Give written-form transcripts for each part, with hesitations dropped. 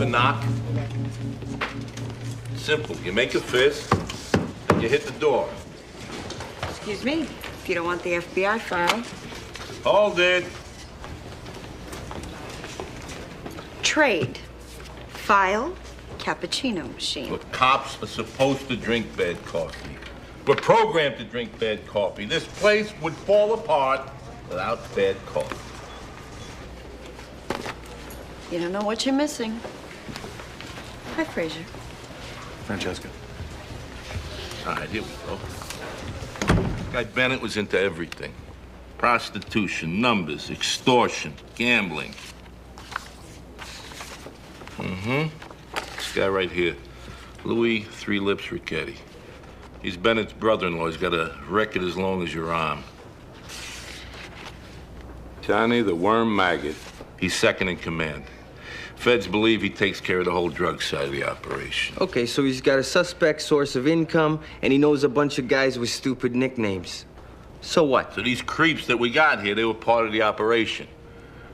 the knock? Simple. You make a fist, and you hit the door. Excuse me, if you don't want the FBI file. Hold it. Trade. File, cappuccino machine. Look, cops are supposed to drink bad coffee. We're programmed to drink bad coffee. This place would fall apart without bad coffee. You don't know what you're missing. Hi, Fraser. Francesca. All right, here we go. Guy Bennett was into everything. Prostitution, numbers, extortion, gambling. This guy right here, Louis Three Lips Ricchetti. He's Bennett's brother-in-law. He's got a record as long as your arm. Johnny the Worm Maggot. He's second in command. Feds believe he takes care of the whole drug side of the operation. Okay, so he's got a suspect source of income, and he knows a bunch of guys with stupid nicknames. So what? So these creeps that we got here, they were part of the operation.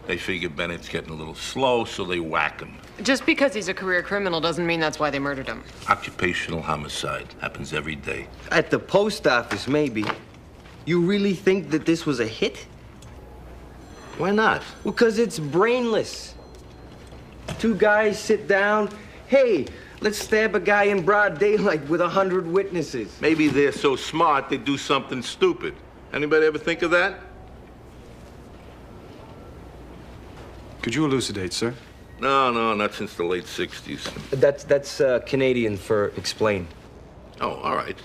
They figure Bennett's getting a little slow, so they whack him. Just because he's a career criminal doesn't mean that's why they murdered him. Occupational homicide. Happens every day. At the post office, maybe. You really think that this was a hit? Why not? Because it's brainless. Two guys sit down. Hey, let's stab a guy in broad daylight with 100 witnesses. Maybe they're so smart they do something stupid. Anybody ever think of that? Could you elucidate, sir? No, not since the late 60s. That's Canadian for explain. Oh, all right.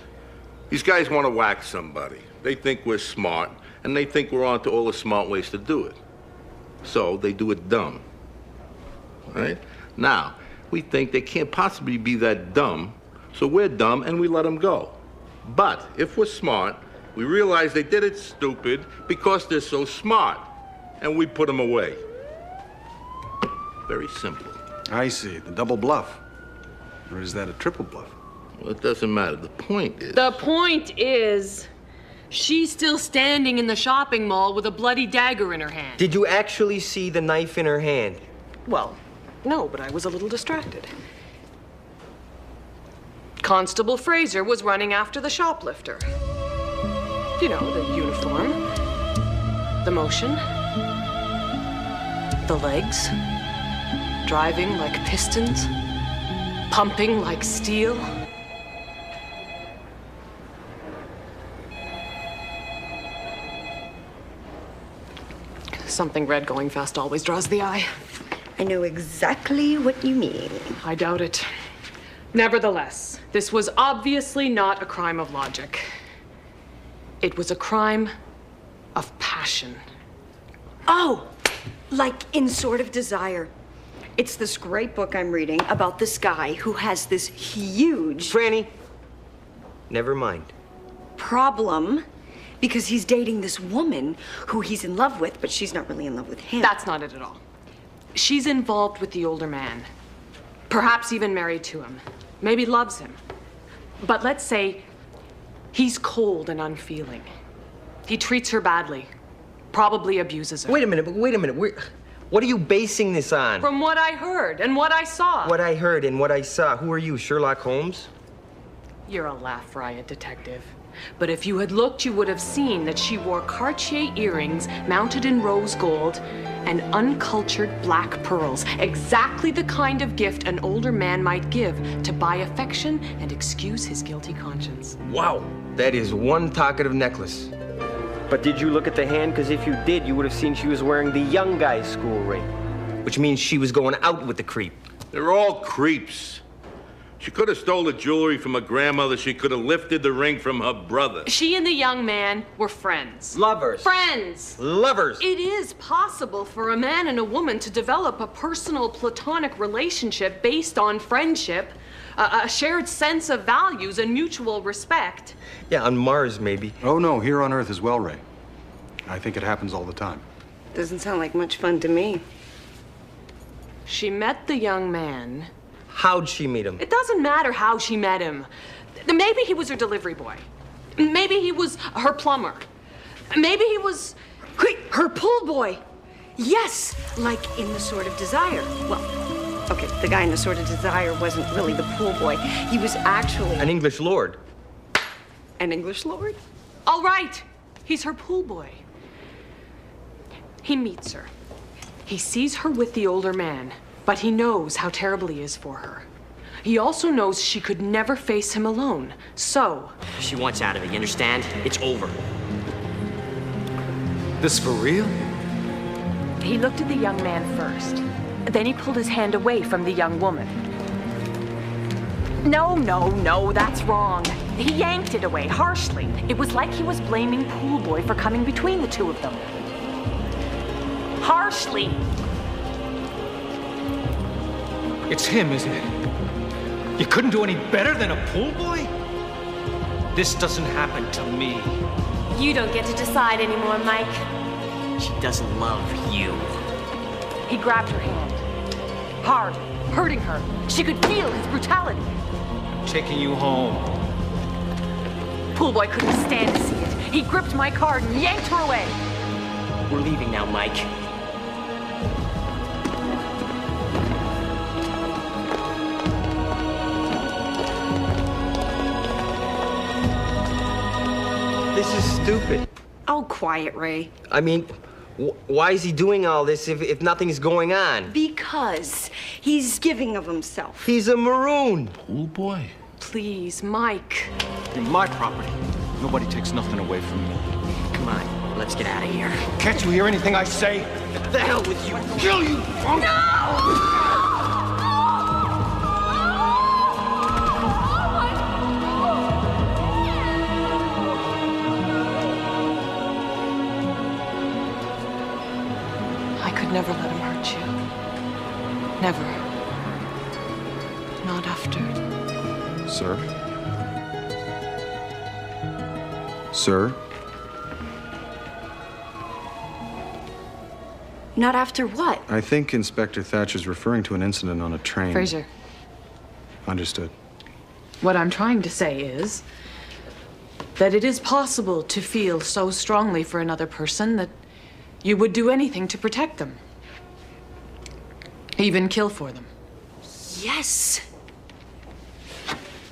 These guys want to whack somebody. They think we're smart, and they think we're onto all the smart ways to do it. So they do it dumb. Right? Now, we think they can't possibly be that dumb, so we're dumb and we let them go. But if we're smart, we realize they did it stupid because they're so smart, and we put them away. Very simple. I see. The double bluff. Or is that a triple bluff? Well, it doesn't matter. The point is... The point is, she's still standing in the shopping mall with a bloody dagger in her hand. Did you actually see the knife in her hand? Well, no, but I was a little distracted. Constable Fraser was running after the shoplifter. You know, the uniform, the motion, the legs, driving like pistons, pumping like steel. Something red going fast always draws the eye. I know exactly what you mean. I doubt it. Nevertheless, this was obviously not a crime of logic. It was a crime of passion. Oh, like in Sort of Desire. It's this great book I'm reading about this guy who has this huge... Franny, never mind. ...problem because he's dating this woman who he's in love with, but she's not really in love with him. That's not it at all. She's involved with the older man. Perhaps even married to him. Maybe loves him. But let's say he's cold and unfeeling. He treats her badly. Probably abuses her. Wait a minute. What are you basing this on? From what I heard and what I saw. What I heard and what I saw. Who are you, Sherlock Holmes? You're a laugh riot detective. But if you had looked, you would have seen that she wore Cartier earrings mounted in rose gold and uncultured black pearls. Exactly the kind of gift an older man might give to buy affection and excuse his guilty conscience. Wow, that is one talkative necklace. But did you look at the hand? Because if you did, you would have seen she was wearing the young guy's school ring, which means she was going out with the creep. They're all creeps. She could have stole the jewelry from her grandmother. She could have lifted the ring from her brother. She and the young man were friends. Lovers. Friends. Lovers. It is possible for a man and a woman to develop a personal platonic relationship based on friendship, a shared sense of values and mutual respect. Yeah, on Mars, maybe. Oh, no, here on Earth as well, Ray. I think it happens all the time. Doesn't sound like much fun to me. She met the young man. How'd she meet him? It doesn't matter how she met him. Maybe he was her delivery boy. Maybe he was her plumber. Maybe he was... Wait, her pool boy. Yes, like in the Sort of Desire. Well, Okay, the guy in the Sword of Desire wasn't really the pool boy. He was actually An English lord. an English lord. All right, he's her pool boy. He meets her. He sees her with the older man, but he knows how terrible he is for her. He also knows she could never face him alone, so... She wants out of it, you understand? It's over. This for real? He looked at the young man first. Then he pulled his hand away from the young woman. No, that's wrong. He yanked it away harshly. It was like he was blaming Pool Boy for coming between the two of them. Harshly. It's him, isn't it? You couldn't do any better than a pool boy? This doesn't happen to me. You don't get to decide anymore, Mike. She doesn't love you. He grabbed her hand. Hard, hurting her. She could feel his brutality. I'm taking you home. Pool Boy couldn't stand to see it. He gripped my card and yanked her away. We're leaving now, Mike. This is stupid. Oh, quiet, Ray. I mean, why is he doing all this if nothing's going on? Because he's giving of himself. He's a maroon. Pool boy? Please, Mike. In my property, nobody takes nothing away from me. Come on, let's get out of here. Can't you hear anything I say? The hell with you! Kill you, punk! I could never let him hurt you. Never. Not after. Sir? Sir? Not after what? I think Inspector Thatcher's referring to an incident on a train. Fraser, Understood. what I'm trying to say is that it is possible to feel so strongly for another person that you would do anything to protect them. Even kill for them. Yes.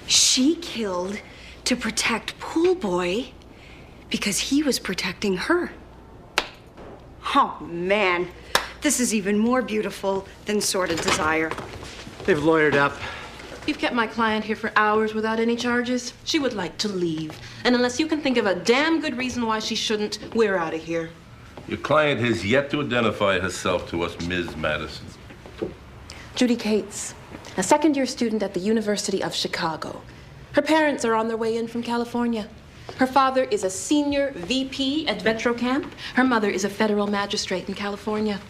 She killed to protect Pool Boy because he was protecting her. Oh, man. This is even more beautiful than Sword of Desire. They've lawyered up. You've kept my client here for hours without any charges. She would like to leave. And unless you can think of a damn good reason why she shouldn't, we're out of here. Your client has yet to identify herself to us, Ms. Madison. Judy Cates, a second-year student at the University of Chicago. Her parents are on their way in from California. Her father is a senior VP at Vetro Camp. Her mother is a federal magistrate in California.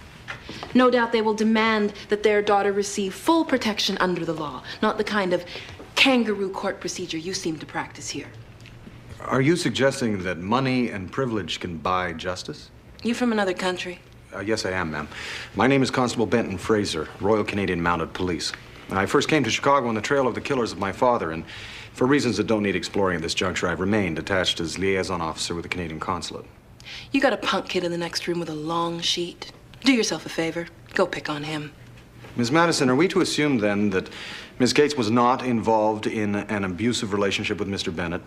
No doubt they will demand that their daughter receive full protection under the law, not the kind of kangaroo court procedure you seem to practice here. Are you suggesting that money and privilege can buy justice? You from another country? Yes, I am, ma'am. My name is Constable Benton Fraser, Royal Canadian Mounted Police. I first came to Chicago on the trail of the killers of my father, and for reasons that don't need exploring at this juncture, I've remained attached as liaison officer with the Canadian Consulate. You got a punk kid in the next room with a long sheet. Do yourself a favor. Go pick on him. Ms. Madison, are we to assume then that Ms. Cates was not involved in an abusive relationship with Mr. Bennett